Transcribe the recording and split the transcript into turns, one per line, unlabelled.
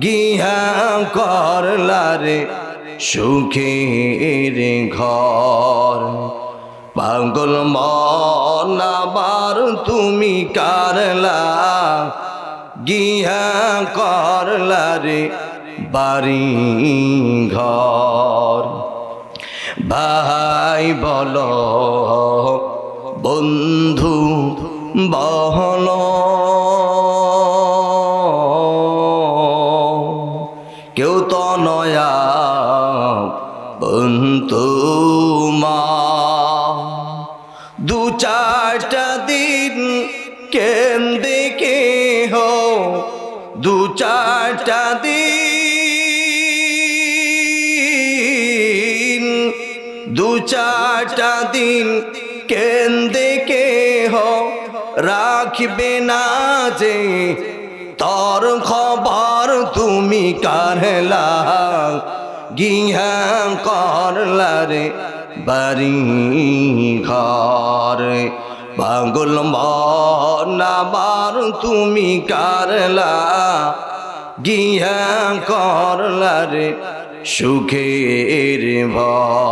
গিয়া করলা রে সুখের ঘর। পাগল মন আবার তুমি কারলা গিয়া করলা রে বাড়ি ঘর। ভাই বলো বন্ধু বলো, কেউ তো নয়া বন্ধু মা। দু চারটা দিন কেন্দে কে হো, দু চারটা দিন, দু চারটা দিন কেন্দে কে হো, রাখবে না যে তোর খবর তুমি কারলা গিয়া করলা রে বাড়ি ঘর। পাগল মন আবার তুমি কারলা গিয়া করলা রে সুখের ভর।